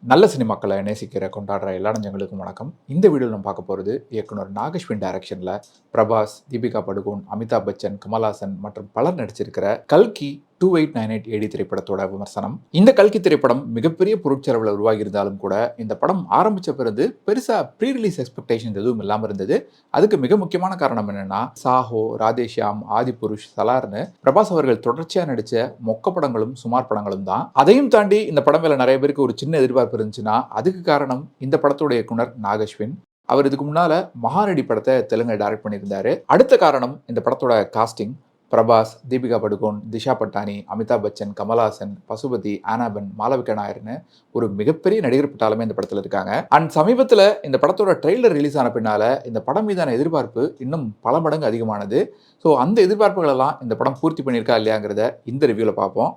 நல்ல சினிமாக்களை நேசிக்கிற கொண்டாடுற எல்லா நெஞ்சங்களுக்கும் வணக்கம். இந்த வீடியோவில் நம்ம பார்க்க போகிறது இயக்குனர் நாகேஷ்வின் டைரக்ஷனில் பிரபாஸ், தீபிகா படுகோன், அமிதாப் பச்சன், கமல்ஹாசன் மற்றும் பலர் நடிச்சிருக்கிற கல்கி 2898 AD திரைப்படத்தோட விமர்சனம். இந்த கல்கி திரைப்படம் மிகப்பெரிய பொருட்செலவில் உருவாகி இருந்தாலும் கூட இந்த படம் ஆரம்பித்த பிறகு பெருசாக ப்ரீ ரிலீஸ் எக்ஸ்பெக்டேஷன் எதுவும் இல்லாமல் இருந்தது. அதுக்கு மிக முக்கியமான காரணம் என்னன்னா, சாஹோ, ராதேஷியாம், ஆதிபுருஷ், சலார்னு பிரபாஸ் அவர்கள் தொடர்ச்சியாக நடித்த மொக்க படங்களும் சுமார் படங்களும் தான். அதையும் தாண்டி இந்த படம் மேலே நிறைய பேருக்கு ஒரு சின்ன எதிர்பார்ப்பு இருந்துச்சுன்னா அதுக்கு காரணம் இந்த படத்தோட இயக்குனர் நாகேஷ்வின். அவர் இதுக்கு முன்னால மகாநடி படத்தை தெலுங்குல டைரக்ட் பண்ணியிருந்தாரு. அடுத்த காரணம் இந்த படத்தோட காஸ்டிங். பிரபாஸ், தீபிகா படுகோன், திஷா பட்டானி, அமிதாப் பச்சன், கமல்ஹாசன், பசுபதி, ஆனாபன், மாளவிகா நாயர்னு ஒரு மிகப்பெரிய நடிகர் பட்டாலுமே இந்த படத்தில் இருக்காங்க. அண்ட் சமீபத்தில் இந்த படத்தோட ட்ரெய்லர் ரிலீஸ் ஆன பின்னால இந்த படம் மீதான எதிர்பார்ப்பு இன்னும் பல மடங்கு அதிகமானது. ஸோ அந்த எதிர்பார்ப்புகள் எல்லாம் இந்த படம் பூர்த்தி பண்ணியிருக்கா இல்லையாங்கிறத இந்த ரிவ்யூவில் பார்ப்போம்.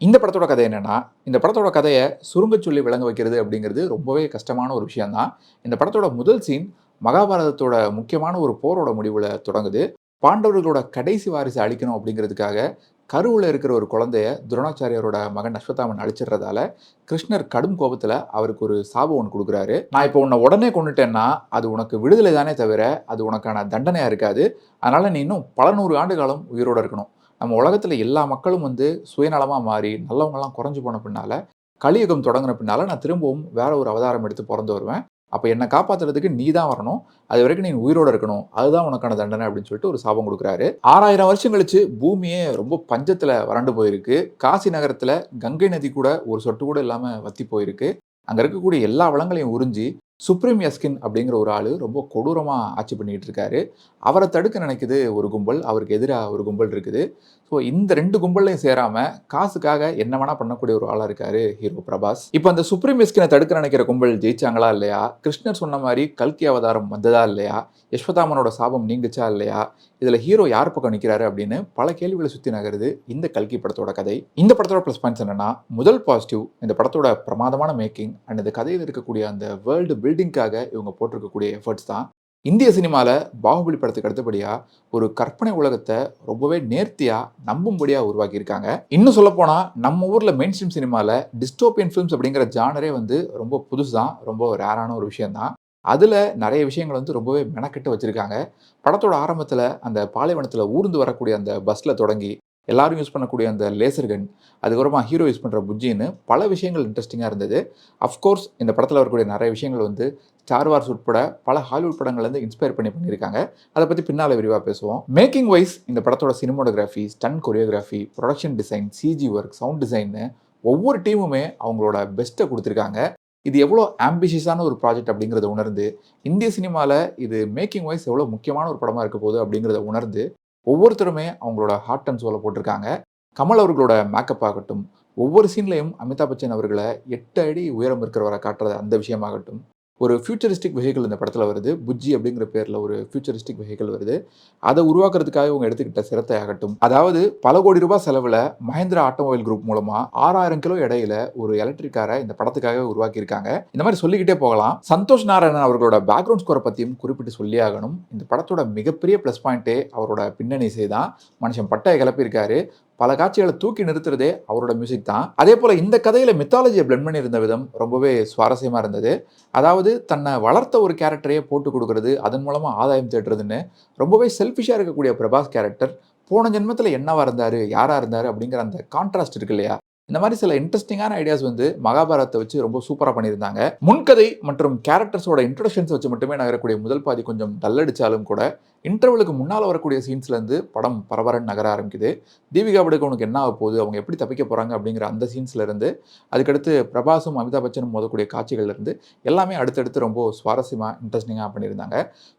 இந்த படத்தோட கதை என்னன்னா, இந்த படத்தோட கதையை சுருங்க சொல்லி விளங்க வைக்கிறது அப்படிங்கிறது ரொம்பவே கஷ்டமான ஒரு விஷயம் தான். இந்த படத்தோட முதல் சீன் மகாபாரதத்தோட முக்கியமான ஒரு போரோட முடிவில் தொடங்குது. பாண்டவர்களோட கடைசி வாரிசை அழிக்கணும் அப்படிங்கிறதுக்காக கருவில் இருக்கிற ஒரு குழந்தைய துரோணாச்சாரியாரோட மகன் அஸ்வத்தாமன் அழிச்சிடுறதால கிருஷ்ணர் கடும் கோபத்தில் அவருக்கு ஒரு சாபம் ஒன்று கொடுக்குறாரு. நான் இப்போ உன்னை உடனே கொண்டுட்டேன்னா அது உனக்கு விடுதலை தானே தவிர அது உனக்கான தண்டனையாக இருக்காது. அதனால நீ இன்னும் பல நூறு ஆண்டு காலம் உயிரோடு இருக்கணும். நம்ம உலகத்தில் எல்லா மக்களும் சுயநலமாக மாறி நல்லவங்கலாம் குறைஞ்சு போன பின்னால் கலியுகம் தொடங்கின பின்னால் நான் திரும்பவும் வேற ஒரு அவதாரம் எடுத்து பிறந்து வருவேன். அப்போ என்னை காப்பாற்றுறதுக்கு நீ தான் வரணும். அது வரைக்கும் நீ உயிரோடு இருக்கணும். அதுதான் உனக்கான தண்டனை அப்படின்னு சொல்லிட்டு ஒரு சாபம் கொடுக்குறாரு. 6000 வருஷம் கழிச்சு பூமியே ரொம்ப பஞ்சத்தில் வறண்டு போயிருக்கு. காசி நகரத்தில் கங்கை நதி கூட ஒரு சொட்டு கூட இல்லாமல் வத்தி போயிருக்கு. அங்கே இருக்கக்கூடிய எல்லா வளங்களையும் உறிஞ்சி சுப்ரீம் யஸ்கின் அப்படிங்கிற ஒரு ஆள் ரொம்ப கொடூரமாக ஆட்சி பண்ணிக்கிட்டு இருக்காரு. அவரை தடுக்க நினைக்குது ஒரு கும்பல், அவருக்கு எதிராக ஒரு கும்பல் இருக்குது. ஸோ இந்த ரெண்டு கும்பல்லையும் சேராமல் காசுக்காக என்ன வேணால் பண்ணக்கூடிய ஒரு ஆளாக இருக்காரு ஹீரோ பிரபாஸ். இப்போ அந்த சுப்ரீம் யஸ்கினை தடுக்க நினைக்கிற கும்பல் ஜெயிச்சாங்களா இல்லையா? கிருஷ்ணர் சொன்ன மாதிரி கல்கி அவதாரம் வந்ததா இல்லையா? யஸ்வதாமனோட சாபம் நீங்குச்சா இல்லையா? இதில் ஹீரோ யார் பக்கம் நிற்கிறாரு அப்படின்னு பல கேள்விகளை சுற்றி நகருது இந்த கல்கி படத்தோட கதை. இந்த படத்தோட ப்ளஸ் பாயிண்ட்ஸ் என்னன்னா, முதல் பாசிட்டிவ் இந்த படத்தோட பிரமாதமான மேக்கிங் அண்ட் இந்த கதையில் இருக்கக்கூடிய அந்த வேர்ல்டு பில்டிங்காக இவங்க போட்டிருக்கக்கூடிய எஃபர்ட்ஸ் தான். இந்திய சினிமாவில் பாகுபலி படத்துக்கு அடுத்தபடியாக ஒரு கற்பனை உலகத்தை ரொம்பவே நேர்த்தியாக நம்பும்படியாக உருவாக்கியிருக்காங்க. இன்னும் சொல்லப்போனால் நம்ம ஊரில் மெயின் ஸ்ட்ரீம் சினிமாவில் டிஸ்டோபியன் ஃபிலிம்ஸ் அப்படிங்கிற ஜானரே ரொம்ப புதுசு தான், ரொம்ப ரேரான ஒரு விஷயந்தான். அதில் நிறைய விஷயங்கள் ரொம்பவே மெனக்கெட்டு வச்சுருக்காங்க. படத்தோட ஆரம்பத்தில் அந்த பாலைவனத்தில் ஊர்ந்து வரக்கூடிய அந்த பஸ்ஸில் தொடங்கி எல்லாரும் யூஸ் பண்ணக்கூடிய அந்த லேசர் கன், அதுக்கப்புறமா ஹீரோ யூஸ் பண்ணுற புஜ்ஜின்னு பல விஷயங்கள் இன்ட்ரெஸ்டிங்காக இருந்தது. அஃப்கோர்ஸ் இந்த படத்தில் வரக்கூடிய நிறைய விஷயங்கள் ஸ்டார் வார்ஸ் உட்பட பல ஹாலிவுட் படங்கள்லேருந்து இன்ஸ்பயர் பண்ணியிருக்காங்க. அதை பற்றி பின்னால் விரிவாக பேசுவோம். மேக்கிங் வைஸ் இந்த படத்தோட cinematography, stunt choreography, production design, CG work, sound டிசைன்னு ஒவ்வொரு டீமுமே அவங்களோட பெஸ்ட்டை கொடுத்துருக்காங்க. இது எவ்வளோ ஆம்பிஷியஸான ஒரு ப்ராஜெக்ட் அப்படிங்கிறத உணர்ந்து, இந்திய சினிமாவில் இது மேக்கிங் வைஸ் எவ்வளோ முக்கியமான ஒரு படமாக இருக்க போகுது அப்படிங்கிறத உணர்ந்து ஒவ்வொருத்தருமே அவங்களோட ஹார்ட் அண்ட் சோலை போட்டிருக்காங்க. கமல் அவர்களோட மேக்கப் ஆகட்டும், ஒவ்வொரு சீன்லையும் அமிதாப் பச்சன் அவர்களை 8 அடி உயரம் இருக்கிறவரை காட்டுறது அந்த விஷயமாகட்டும், ஒரு ஃபியூச்சரிஸ்டிக் வெஹிக்கிள் இந்த படத்தில் வருது. புஜ்ஜி அப்படிங்கிற பேரில் ஒரு ஃபியூச்சரிஸ்டிக் வெஹிக்கிள் வருது. அதை உருவாக்குறதுக்காக இவங்க எடுத்துக்கிட்ட சிரத்தை ஆகட்டும், அதாவது பல கோடி ரூபாய் செலவில் மஹேந்திரா ஆட்டோமொபைல் குரூப் மூலமாக 6000 கிலோ எடையில ஒரு எலக்ட்ரிக் காரை இந்த படத்துக்காக உருவாக்கியிருக்காங்க. இந்த மாதிரி சொல்லிக்கிட்டே போகலாம். சந்தோஷ் நாராயணன் அவர்களோட பேக்ரவுண்ட் ஸ்கோரை பற்றியும் குறிப்பிட்டு சொல்லி ஆகணும். இந்த படத்தோட மிகப்பெரிய ப்ளஸ் பாயிண்ட்டே அவரோட பின்னணி இசை தான். மனுஷன் பட்டையை கிளப்பியிருக்காரு. பல காட்சிகளை தூக்கி நிறுத்துறதே அவரோட மியூசிக் தான். அதே போல் இந்த கதையில் மித்தாலஜியை பிளெண்ட் பண்ணியிருந்த விதம் ரொம்பவே சுவாரஸ்யமாக இருந்தது. அதாவது தன்னை வளர்த்த ஒரு கேரக்டரையே போட்டு கொடுக்கறது, அதன் மூலமாக ஆதாயம் தேடுறதுன்னு ரொம்பவே செல்ஃபிஷாக இருக்கக்கூடிய பிரபாஸ் கேரக்டர் போன ஜென்மத்தில் என்னவா இருந்தார், யாராக இருந்தார் அப்படிங்கிற அந்த கான்ட்ராஸ்ட் இருக்கு இல்லையா? இந்த மாதிரி சில இன்ட்ரெஸ்டிங்கான ஐடியாஸ் மகாபாரத்தை வச்சு ரொம்ப சூப்பராக பண்ணியிருந்தாங்க. முன்கதை மற்றும் கேரக்டர்ஸோட இன்ட்ரோடக்ஷன்ஸ் வச்சு மட்டுமே நகரக்கூடிய முதல் பாதி கொஞ்சம் டல்லடிச்சாலும் கூட இன்டர்வலுக்கு முன்னால் வரக்கூடிய சீன்ஸ்லேருந்து படம் பரபரன்னு நகர ஆரம்பிக்குது. தீபிகா படுகோனுக்கு என்ன ஆக போகுது, அவங்க எப்படி தப்பிக்க போகிறாங்க அப்படிங்கிற அந்த சீன்ஸ்லேருந்து, அதுக்கடுத்து பிரபாஸும் அமிதாப் பச்சனும் மோதக்கூடிய காட்சிகள்லேருந்து எல்லாமே அடுத்தடுத்து ரொம்ப சுவாரஸ்யமாக இன்ட்ரெஸ்டிங்காக பண்ணியிருந்தாங்க.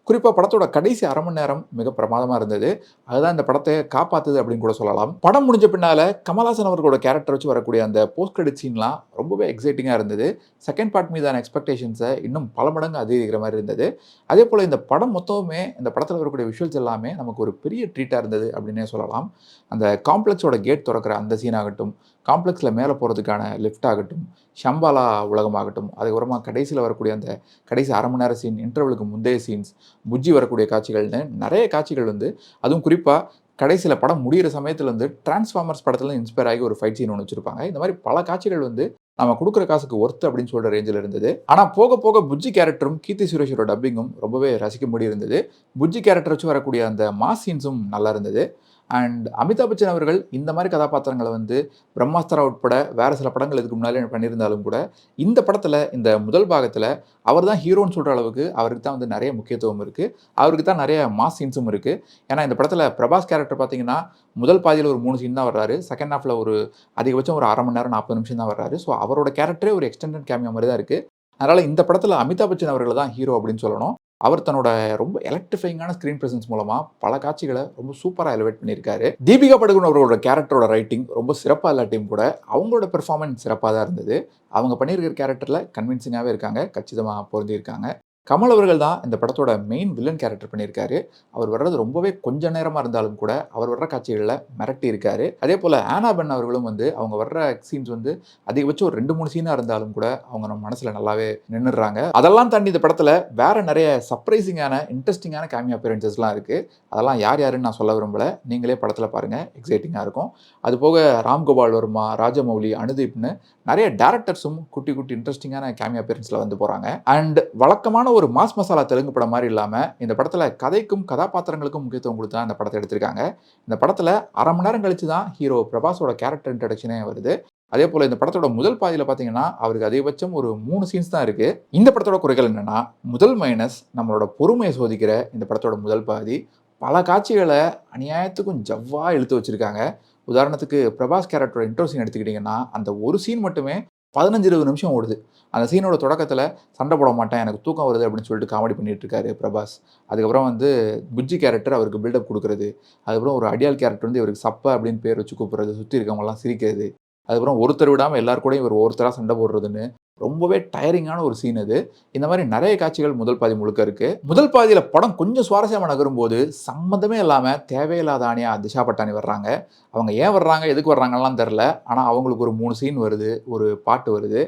குறிப்பாக படத்தோட கடைசி அரை மணி நேரம் மிக பிரமாதமாக இருந்தது. அதுதான் இந்த படத்தை காப்பாற்றுது அப்படின்னு கூட சொல்லலாம். படம் முடிஞ்ச பின்னால் கமல்ஹாசன் அவர்களோட கேரக்டர் வச்சு வரக்கூடிய அந்த போஸ்ட் கிரெடிட் சீன்லாம் ரொம்பவே எக்ஸைட்டிங்காக இருந்தது. செகண்ட் பார்ட் மீதான எக்ஸ்பெக்டேஷன்ஸை இன்னும் பல மடங்கு அதிகரிக்கிற மாதிரி இருந்தது. அதே போல் இந்த படம் மொத்தமே இந்த படத்தில் வரக்கூடிய விஷுவல்ஸ் எல்லாமே நமக்கு ஒரு பெரிய ட்ரீட்டாக இருந்தது அப்படின்னே சொல்லலாம். அந்த காம்ப்ளெக்ஸோட கேட் திறக்கிற அந்த சீன் ஆகட்டும், காம்ப்ளெக்ஸில் மேலே போகிறதுக்கான லிஃப்ட் ஆகட்டும், ஷம்பாலா உலகமாகட்டும், அதுக்கப்புறமா கடைசியில் வரக்கூடிய அந்த கடைசி 1/2 மணி நேர சீன், இன்டர்வலுக்கு முந்தைய சீன்ஸ், புஜ்ஜி வரக்கூடிய காட்சிகள்னு நிறைய காட்சிகள் வந்து அதுவும் குறிப்பாக கடைசியில படம் முடியிற சமயத்துல வந்து டிரான்ஸ்ஃபார்மர்ஸ் படத்துல இன்ஸ்பயர் ஆகி ஒரு ஃபைட் சீன் ஒண்ணு வச்சிருப்பாங்க. இந்த மாரி பல காட்சிகள் வந்து நம்ம குடுக்குற காசுக்கு ஒர்த் அப்படின்னு சொல்ற ரேஞ்சில இருந்தது. ஆனா போக போக புஜ்ஜி கேரக்டரும், கீர்த்தி சுரேஷோட டப்பிங்கும் ரொம்பவே ரசிக்கும்படி இருந்தது. புஜ்ஜி கேரக்டர் வச்சு வரக்கூடிய அந்த மாஸ் சீன்ஸும் நல்லா இருந்தது. அண்ட் அமிதாப் பச்சன் அவர்கள் இந்த மாரி கதாபாத்திரங்கள வந்து பிரம்மாஸ்திரா உட்பட வேற சில படங்கள் இதுக்கு முன்னாலே பண்ணியிருந்தாலும் கூட, இந்த படத்துல இந்த முதல் பாகத்துல அவர் தான் ஹீரோன்னு சொல்ற அளவுக்கு அவருக்கு தான் வந்து நெறைய முக்கியத்துவம் இருக்கு. அவருக்கு தான் நெறைய மாஸ் சீன்ஸும் இருக்கு. ஏன்னா இந்த படத்துல பிரபாஸ் கேரக்டர் பார்த்தீங்கன்னா, முதல் பாதியில ஒரு 3 சீன் தான் வர்றாரு. செகண்ட் ஹாஃப்ல ஒரு அதிகபட்சம் ஒரு 1/2 மணி நேரம் 40 நிமிஷம் தான் வர்றாரு. ஸோ அவரோட கேரக்டரே ஒரு எக்ஸ்டெண்டட் கேமியோ மாரி தான் இருக்கு. அதனால இந்த படத்துல அமிதாப் பச்சன் அவர்கள தான் ஹீரோ அப்படின்னு சொல்லணும். அவர் தன்னோட ரொம்ப எலக்ட்ரிஃபைங்கான ஸ்க்ரீன் பிரசன்ஸ் மூலமா பல காட்சிகள ரொம்ப சூப்பரா எலிவேட் பண்ணியிருக்காரு. தீபிகா படுகோன் அவர்களோட கேரக்டரோட ரைட்டிங் ரொம்ப சிறப்பா இல்லாட்டியும் கூட, அவங்களோட பெர்ஃபார்மன்ஸ் சிறப்பா தான் இருந்தது. அவங்க பண்ணியிருக்கிற கேரக்டர்ல கன்வின்சிங்காவே இருக்காங்க. கச்சிதமா பொருந்தியிருக்காங்க. கமல் அவர்கள் தான் இந்த படத்தோட மெயின் வில்லன் கேரக்டர் பண்ணியிருக்காரு. அவர் வர்றது ரொம்பவே கொஞ்ச நேரமா இருந்தாலும் கூட, அவர் வர்ற காட்சிகள்ல மிரட்டி இருக்காரு. அதேபோல ஆனா பென் அவர்களும் வந்து அவங்க வர்ற சீன்ஸ் வந்து அதிகபட்சம் ஒரு 2, 3 சீனா இருந்தாலும் கூட, அவங்க நம்ம மனசுல நல்லாவே நின்னுடுறாங்க. அதெல்லாம் தாண்டி இந்த படத்துல வேற நெறைய சர்ப்ரைசிங்கான, இன்ட்ரஸ்டிங்கான கேமியோ அப்பியரன்ஸஸ்லாம் இருக்கு. அதெல்லாம் யார் யாருன்னு நான் சொல்ல விரும்பல. நீங்களே படத்துல பாருங்க. எக்ஸைட்டிங்கா இருக்கும். அதுபோக ராம்கோபால் வர்மா, ராஜமௌலி, அனுதீப்னு நெறைய டைரக்டர்ஸும் குட்டி குட்டி இன்ட்ரஸ்டிங்கான கேமியோ அப்பியரன்ஸ்ல வந்து போறாங்க. அண்ட் வழக்கமான ஒரு மாஸ் மசாலா தெலுங்கு படம் மாரி இல்லாம, இந்த படத்துல கதைக்கும், கதாபாத்திரங்களுக்கும் முக்கியத்துவம் குடுத்து தான் இந்த படத்த எடுத்திருக்காங்க. இந்த படத்துல 1/2 மணி நேரம் கழிச்சு தான் ஹீரோ பிரபாஸோட கேரக்டர் இன்ட்ரோடக்ஷனே வருது. அதேபோல இந்த படத்தோட முதல் பாதியில பார்த்தீங்கன்னா, அவருக்கு அதிகபட்சம் ஒரு 3 சீன்ஸ் தான் இருக்கு. இந்த படத்தோட குறைகள் என்னன்னா, முதல் மைனஸ் நம்மளோட பொறுமைய சோதிக்கிற இந்த படத்தோட முதல் பாதி. பல காட்சிகள அநியாயத்துக்கும் ஜவ்வா இழுத்து வச்சிருக்காங்க. உதாரணத்துக்கு பிரபாஸ் கேரக்டரோட இன்ட்ரோ சீன் எடுத்துக்கிட்டீங்கன்னா, அந்த ஒரு சீன் மட்டுமே 15, 20 நிமிஷம் ஓடுது. அந்த சீனோட தொடக்கத்துல சண்டை போட மாட்டேன், எனக்கு தூக்கம் வருது அப்படின்னு சொல்லிட்டு காமெடி பண்ணிட்டு இருக்காரு பிரபாஸ். அதுக்கப்புறம் வந்து புஜ்ஜி கேரக்டர் அவருக்கு பில்டப் குடுக்குறது. அதுக்கப்புறம் ஒரு அடியாள் கேரக்டர் வந்து இவருக்கு சப்ப அப்படின்னு பேர் வச்சு கூப்பிடுறது. சுத்தி இருக்கவங்கலாம் சிரிக்கிறது. அதுக்கப்புறம் ஒருத்தர் விடாம எல்லார் கூடயும் இவர் ஒருத்தரா சண்டை போடுறதுன்னு, ரொம்பவே டயரிங்கான ஒரு சீன் அது. இந்த மாரி நெறைய காட்சிகள் முதல் பாதி முழுக்க இருக்கு. முதல் பாதியில படம் கொஞ்சம் சுவாரஸ்யமா நகரும்போது, சம்மந்தமே இல்லாம தேவையில்லாத ஆணியா திஷா பட்டானி வர்றாங்க. அவங்க ஏன் வர்றாங்க, எதுக்கு வர்றாங்கன்னுலாம் தெரியல. ஆனா அவங்களுக்கு ஒரு 3 சீன் வருது. ஒரு பாட்டு வருது.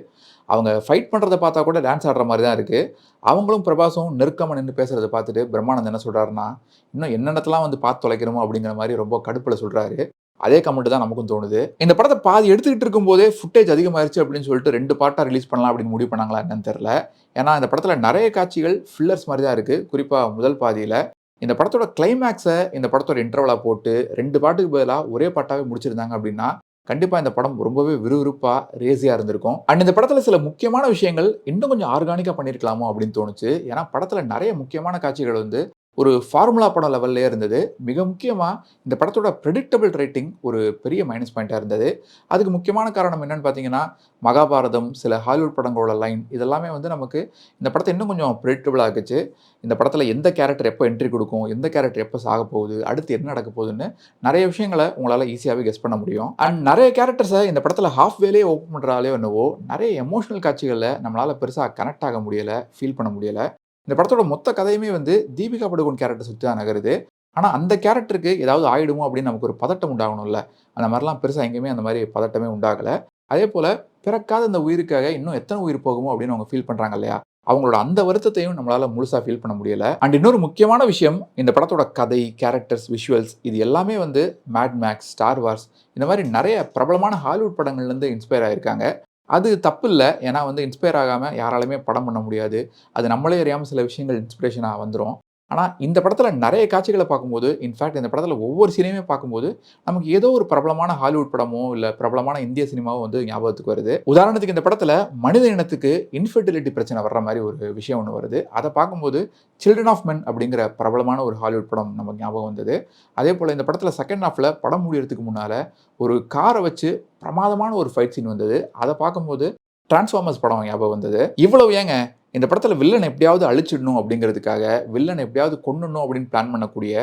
அவங்க ஃபைட் பண்றத பார்த்தா கூட டான்ஸ் ஆடுற மாரி தான் இருக்கு. அவங்களும் பிரபாஸும் நெருக்கமா நின்னு பேசுறத பார்த்துட்டு பிரம்மானந்த் என்ன சொல்றாருன்னா, இன்னும் என்னென்னத்தலாம் வந்து பார்த்து தொலைக்கிறோமோ அப்படிங்கிற மாரி ரொம்ப கடுப்புல சொல்றாரு. அதே கமெண்ட் தான் நமக்கும் தோணுது. இந்த படத்த பாதி எடுத்துக்கிட்டு இருக்கும்போதே ஃபுட்டேஜ் அதிகமாயிருச்சு அப்படின்னு சொல்லிட்டு 2 பார்ட்டா ரிலீஸ் பண்ணலாம் அப்படின்னு முடிவு பண்ணாங்களா என்னன்னு தெரியல. ஏன்னா இந்த படத்துல நெறைய காட்சிகள் ஃபில்லர்ஸ் மாரி தான் இருக்கு. குறிப்பா முதல் பாதியில. இந்த படத்தோட கிளைமாக்ஸ இந்த படத்தோட இன்டர்வலா போட்டு 2 பாட்டுக்கு பதிலா ஒரே பாட்டாவே முடிச்சிருந்தாங்க அப்படின்னா, கண்டிப்பா இந்த படம் ரொம்பவே விறுவிறுப்பா, ரேஸியா இருந்திருக்கும். அண்ட் இந்த படத்துல சில முக்கியமான விஷயங்கள் இன்னும் கொஞ்சம் ஆர்கானிக்கா பண்ணியிருக்கலாமோ அப்படின்னு தோணுச்சு. ஏன்னா படத்துல நெறைய முக்கியமான காட்சிகள் வந்து ஒரு ஃபார்முலா படம் லெவல்லயே இருந்தது. மிக முக்கியமா இந்த படத்தோட பிரெடிக்டபிள் ரைட்டிங் ஒரு பெரிய மைனஸ் பாயிண்ட்டா இருந்தது. அதுக்கு முக்கியமான காரணம் என்னன்னு பார்த்தீங்கன்னா, மகாபாரதம், சில ஹாலிவுட் படங்களோட லைன் இதெல்லாமே வந்து நமக்கு இந்த படத்த இன்னும் கொஞ்சம் பிரெடிக்டபிளா ஆக்குச்சு. இந்த படத்துல எந்த கேரக்டர் எப்ப என்ட்ரி குடுக்கும், எந்த கேரக்டர் எப்ப சாகப் போகுது, அடுத்து என்ன நடக்கப் போகுதுன்னு நெறைய விஷயங்கள உங்களால ஈஸியாவே கெஸ் பண்ண முடியும். அண்ட் நெறைய கேரக்டர்ஸ இந்த படத்துல ஹால்ஃப் வேலயே ஓப்பன் பண்றாலயோ என்னவோ, நெறைய எமோஷனல் காட்சிகள்ல நம்மளால பெருசா கனெக்ட் ஆக முடியல, ஃபீல் பண்ண முடியல. இந்த படத்தோட மொத்த கதையுமே வந்து தீபிகா படுகோன் கேரக்டர் சுத்தி தான் நகருது. ஆனா, அந்த கேரக்டருக்கு ஏதாவது ஆயிடுமோ அப்படின்னு நமக்கு ஒரு பதட்டம் உண்டாகணும்ல. அந்த மாரிலாம் பெருசா எங்கேயுமே அந்த மாரி பதட்டமே உண்டாகல. அதேபோல பிறக்காத இந்த உயிருக்காக இன்னும் எத்தன உயிர் போகுமோ அப்படின்னு அவங்க ஃபீல் பண்றாங்க இல்லையா? அவங்களோட அந்த வருத்தத்தையும் நம்மளால முழுசா ஃபீல் பண்ண முடியல. அண்ட் இன்னொரு முக்கியமான விஷயம், இந்த படத்தோட கதை, கேரக்டர்ஸ், விஷுவல்ஸ் இது எல்லாமே வந்து மேட் மேக்ஸ், ஸ்டார் வார்ஸ் இந்த மாரி நெறைய பிரபலமான ஹாலிவுட் படங்கள்லேருந்து இன்ஸ்பயர் ஆயிருக்காங்க. அது தப்பில்ல. ஏன்னா வந்து இன்ஸ்பயர் ஆகாம யாராலயுமே படம் பண்ண முடியாது. அது நம்மளே அறியாம சில விஷயங்கள் இன்ஸ்பிரேஷனா வந்துரும். ஆனா, இந்த படத்துல நெறைய காட்சிகள பார்க்கும்போது, இன்ஃபாக்ட் இந்த படத்துல ஒவ்வொரு சீனையுமே பார்க்கும்போது, நமக்கு ஏதோ ஒரு பிரபலமான ஹாலிவுட் படமோ, இல்ல பிரபலமான இந்திய சினிமாவோ வந்து ஞாபகத்துக்கு வருது. உதாரணத்துக்கு இந்த படத்துல மனித இனத்துக்கு இன்ஃபெர்டிலிட்டி பிரச்சனை வர்ற மாரி ஒரு விஷயம் ஒண்ணு வருது. அத பார்க்கும்போது சில்ட்ரன் ஆஃப் மென் அப்படிங்கிற பிரபலமான ஒரு ஹாலிவுட் படம் நமக்கு ஞாபகம் வந்தது. அதேபோல இந்த படத்துல செகண்ட் ஹால்ஃப்ல படம் முடியறதுக்கு முன்னால ஒரு கார வச்சு பிரமாதமான ஒரு ஃபைட் சீன் வந்தது. அத பார்க்கும்போது டிரான்ஸ்ஃபார்மர்ஸ் படம் ஞாபகம் வந்தது. இவ்வளவு ஏங்க இந்த படத்துல வில்லன எப்படியாவது அழிச்சிடணும் அப்படிங்கிறதுக்காக, வில்லன எப்படியாவது கொன்னுடணும் அப்படின்னு பிளான் பண்ணக்கூடிய,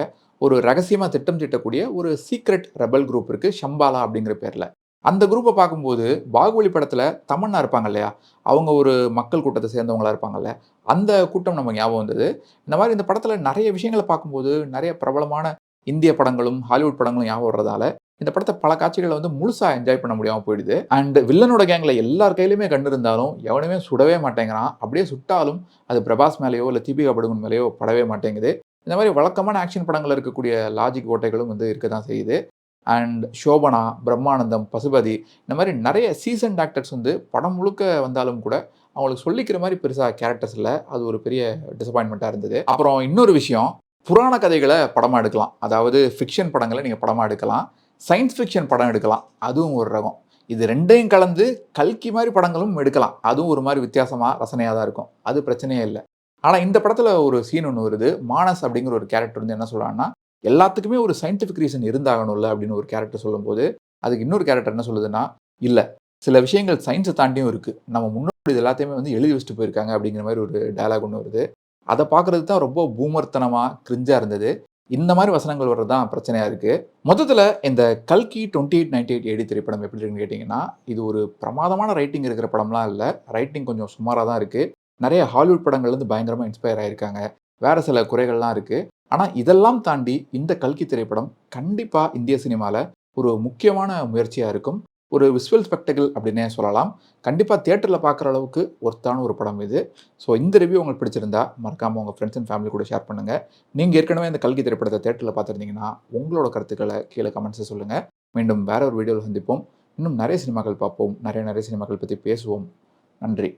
ஒரு ரகசியமா திட்டம் தீட்டக்கூடிய ஒரு சீக்ரெட் ரெபெல் குரூப் இருக்கு. ஷம்பாலா அப்படிங்கிற பேர்ல. அந்த குரூப்ப பார்க்கும்போது, பாகுபலி படத்துல தமன்னா இருப்பாங்க இல்லையா? அவங்க ஒரு மக்கள் கூட்டத்த சேர்ந்தவங்களா இருப்பாங்கல்ல. அந்த கூட்டம் நமக்கு ஞாபகம் வந்தது. இந்த மாரி இந்த படத்துல நெறைய விஷயங்கள பார்க்கும்போது, நெறைய பிரபலமான இந்திய படங்களும், ஹாலிவுட் படங்களும் ஞாபகம் வர்றதால, இந்த படத்த பல காட்சிகள வந்து முழுசா என்ஜாய் பண்ண முடியாம போயிடுது. அண்ட் வில்லனோட கேங்ல எல்லார் கையிலயுமே கன் இருந்தாலும், எவனுமே சுடவே மாட்டேங்கிறான். அப்படியே சுட்டாலும் அது பிரபாஸ் மேலயோ, இல்ல தீபிகா படுகோன் மேலயோ படவே மாட்டேங்குது. இந்த மாரி வழக்கமான ஆக்ஷன் படங்கள்ல இருக்கக்கூடிய லாஜிக் ஓட்டைகளும் வந்து இருக்க தான் செய்யுது. அண்ட் ஷோபனா, பிரம்மானந்தம், பசுபதி இந்த மாரி நெறைய சீசன்ட் ஆக்டர்ஸ் வந்து படம் முழுக்க வந்தாலும் கூட, அவங்களுக்கு சொல்லிக்கிற மாரி பெருசா கேரக்டர்ஸ் இல்ல. அது ஒரு பெரிய டிசப்பாயின்ட்மென்ட்டா இருந்தது. அப்புறம் இன்னொரு விஷயம், புராண கதைகள படமா எடுக்கலாம். அதாவது ஃபிக்ஷன் படங்கள நீங்க படமா எடுக்கலாம். சயன்ஸ் ஃபிக்ஷன் படம் எடுக்கலாம். அதுவும் ஒரு ரகம். இது 2யும் கலந்து கல்கி மாரி படங்களும் எடுக்கலாம். அதுவும் ஒரு மாரி வித்தியாசமா, ரசனையா தான் இருக்கும். அது பிரச்சனையே இல்ல. ஆனா இந்த படத்துல ஒரு சீன் ஒண்ணு வருது. மானஸ் அப்படிங்கிற ஒரு கேரக்டர் வந்து என்ன சொல்றான்னா, எல்லாத்துக்குமே ஒரு சயன்டிஃபிக் ரீசன் இருந்தாகணும்ல அப்படின்னு ஒரு கேரக்டர் சொல்லும்போது, அதுக்கு இன்னொரு கேரக்டர் என்ன சொல்லுதுன்னா, இல்ல. சில விஷயங்கள் சயன்ஸ தாண்டியும் இருக்கு. நம்ம முன்னோர்கள் இது எல்லாத்தையுமே வந்து எழுதி வச்சுட்டு போயிருக்காங்க அப்படிங்கிற மாரி ஒரு டயலாக் ஒண்ணு வருது. அத பார்க்கறதுக்கு தான் ரொம்ப பூமர்த்தனமா, கிரிஞ்சா இருந்தது. இந்த மாரி வசனங்கள் வர்றது தான் பிரச்சனையா இருக்கு. மொத்தத்துல இந்த கல்கி 2898 திரைப்படம் எப்படி இருக்குன்னு கேட்டீங்கன்னா, இது ஒரு பிரமாதமான ரைட்டிங் இருக்கிற படம்லாம் இல்ல. ரைட்டிங் கொஞ்சம் சுமாரா தான் இருக்கு. நெறைய ஹாலிவுட் படங்கள்லருந்து பயங்கரமா இன்ஸ்பயர் ஆயிருக்காங்க. வேற சில குறைகள்லாம் இருக்கு. ஆனா இதெல்லாம் தாண்டி இந்த கல்கி திரைப்படம் கண்டிப்பா இந்திய சினிமால ஒரு முக்கியமான முயற்சியா இருக்கும். ஒரு விசுவல் ஸ்பெக்டக்கிள் அப்படின்னே சொல்லலாம். கண்டிப்பா தியேட்டர்ல பார்க்குற அளவுக்கு ஒர்த்தான ஒரு படம் இது. ஸோ இந்த ரிவ்யூ உங்களுக்கு பிடிச்சிருந்தா, மறக்காம உங்க ஃபிரெண்ட்ஸ் அண்ட் ஃபேமிலி கூட ஷேர் பண்ணுங்க. நீங்க ஏற்கனவே இந்த கல்கி திரைப்படத்த தியேட்டர்ல பார்த்திருந்தீங்கன்னா, உங்களோட கருத்துக்கள கீழ கமெண்ட்ஸ்ல சொல்லுங்க. மீண்டும் வேற ஒரு வீடியோல சந்திப்போம். இன்னும் நெறைய சினிமாக்கள் பார்ப்போம். நெறைய சினிமாக்கள் பத்தி பேசுவோம். நன்றி.